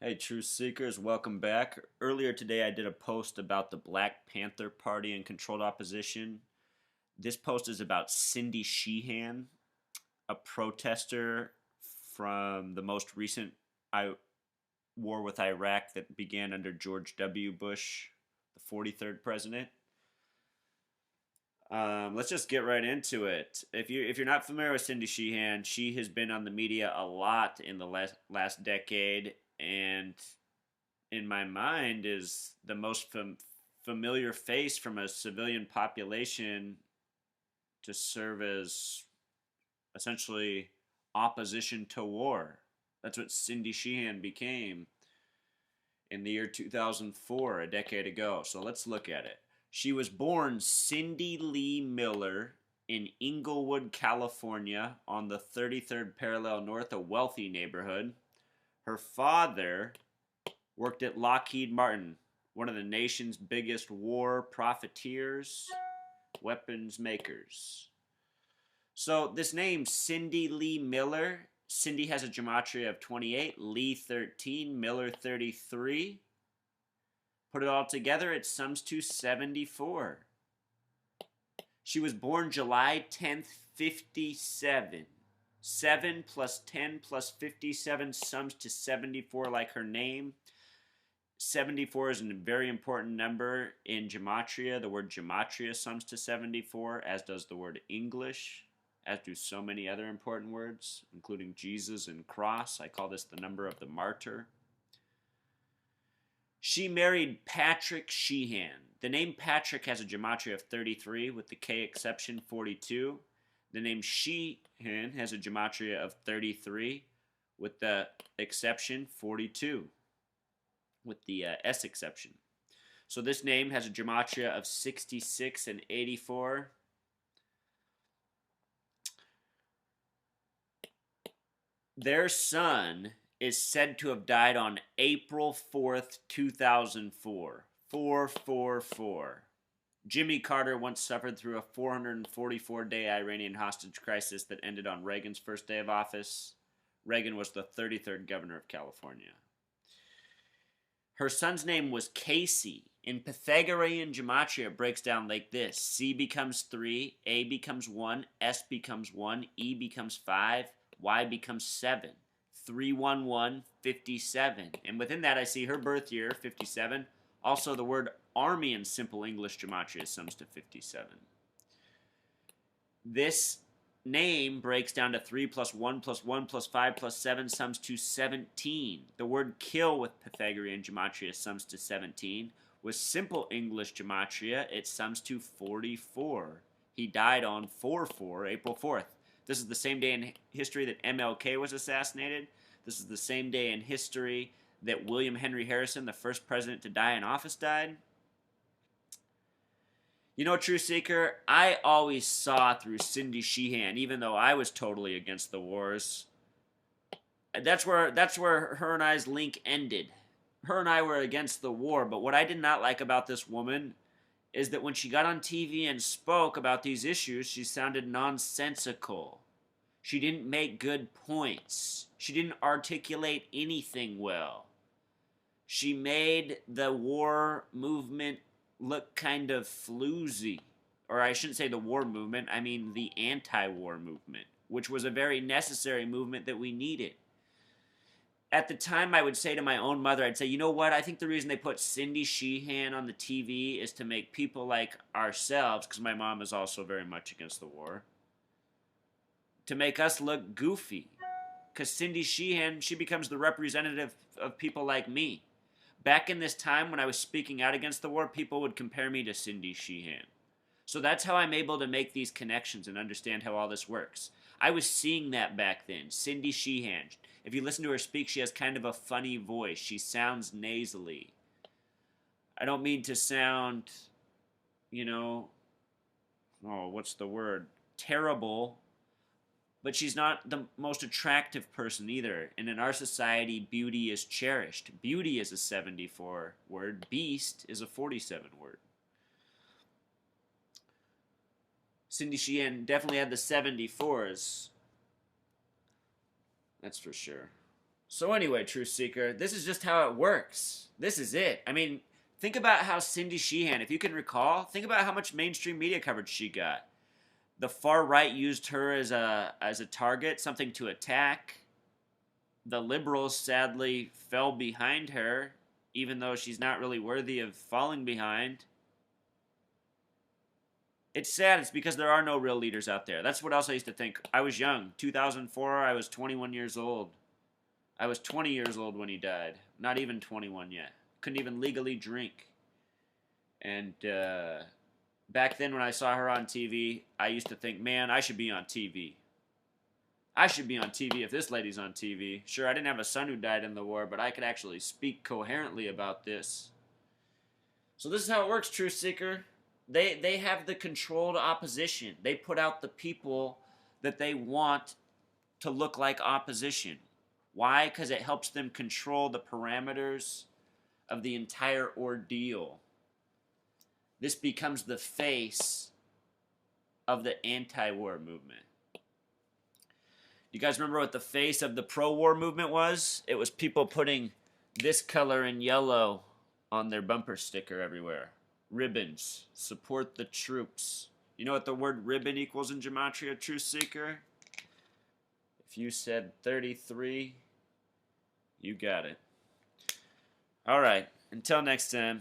Hey, Truth Seekers, welcome back. Earlier today, I did a post about the Black Panther Party and controlled opposition. This post is about Cindy Sheehan, a protester from the most recent war with Iraq that began under George W. Bush, the 43rd president. Let's just get right into it. If you're not familiar with Cindy Sheehan, she has been on the media a lot in the last decade, and in my mind is the most familiar face from a civilian population to serve as essentially opposition to war. That's what Cindy Sheehan became in the year 2004, a decade ago. So let's look at it. She was born Cindy Lee Miller in Inglewood, California, on the 33rd parallel north, a wealthy neighborhood. Her father worked at Lockheed Martin, one of the nation's biggest war profiteers, weapons makers. So this name, Cindy Lee Miller, Cindy has a gematria of 28, Lee 13, Miller 33. Put it all together, it sums to 74. She was born July 10th, 57. 7 plus 10 plus 57 sums to 74 like her name. 74 is a very important number in gematria. The word gematria sums to 74, as does the word English, as do so many other important words, including Jesus and cross. I call this the number of the martyr. She married Patrick Sheehan. The name Patrick has a gematria of 33, with the K exception 42. The name Sheehan has a gematria of 33, with the exception 42, with the S exception. So this name has a gematria of 66 and 84. Their son is said to have died on April 4th, 2004. 444. Jimmy Carter once suffered through a 444-day Iranian hostage crisis that ended on Reagan's first day of office. Reagan was the 33rd governor of California. Her son's name was Casey. In Pythagorean gematria, it breaks down like this. C becomes 3, A becomes 1, S becomes 1, E becomes 5, Y becomes 7. 311, 57. And within that, I see her birth year, 57. Also, the word army in simple English gematria sums to 57. This name breaks down to 3 plus 1 plus 1 plus 5 plus 7 sums to 17. The word kill with Pythagorean gematria sums to 17. With simple English gematria, it sums to 44. He died on 4-4, April 4th. This is the same day in history that MLK was assassinated. This is the same day in history that William Henry Harrison, the first president to die in office, died. You know, True Seeker, I always saw through Cindy Sheehan, even though I was totally against the wars. That's where her and I's link ended. Her and I were against the war, but what I did not like about this woman is that when she got on TV and spoke about these issues, she sounded nonsensical. She didn't make good points. She didn't articulate anything well. She made the war movement look kind of floozy. Or I shouldn't say the war movement, I mean the anti-war movement, which was a very necessary movement that we needed. At the time, I would say to my own mother, I'd say, you know what, I think the reason they put Cindy Sheehan on the TV is to make people like ourselves, because my mom is also very much against the war, to make us look goofy. Because Cindy Sheehan, she becomes the representative of people like me. Back in this time when I was speaking out against the war, people would compare me to Cindy Sheehan. So that's how I'm able to make these connections and understand how all this works. I was seeing that back then. Cindy Sheehan. If you listen to her speak, she has kind of a funny voice. She sounds nasally. I don't mean to sound, what's the word? Terrible. But she's not the most attractive person either. And in our society, beauty is cherished. Beauty is a 74 word. Beast is a 47 word. Cindy Sheehan definitely had the 74s. That's for sure. So anyway, Truth Seeker, this is just how it works. This is it. I mean, think about how Cindy Sheehan, if you can recall, think about how much mainstream media coverage she got. The far right used her as a target, something to attack. The liberals sadly fell behind her, even though she's not really worthy of falling behind. It's sad. It's because there are no real leaders out there. That's what else I used to think. I was young. 2004, I was 21 years old. I was 20 years old when he died. Not even 21 yet. Couldn't even legally drink. And back then when I saw her on TV, I used to think, man, I should be on TV. I should be on TV if this lady's on TV. Sure, I didn't have a son who died in the war, but I could actually speak coherently about this. So this is how it works, Truth Seeker. They have the controlled opposition. They put out the people that they want to look like opposition. Why? Because it helps them control the parameters of the entire ordeal. This becomes the face of the anti-war movement. You guys remember what the face of the pro-war movement was? It was people putting this color in yellow on their bumper sticker everywhere. Ribbons. Support the troops. You know what the word ribbon equals in Gematria, Truth Seeker? If you said 33, you got it. All right. Until next time.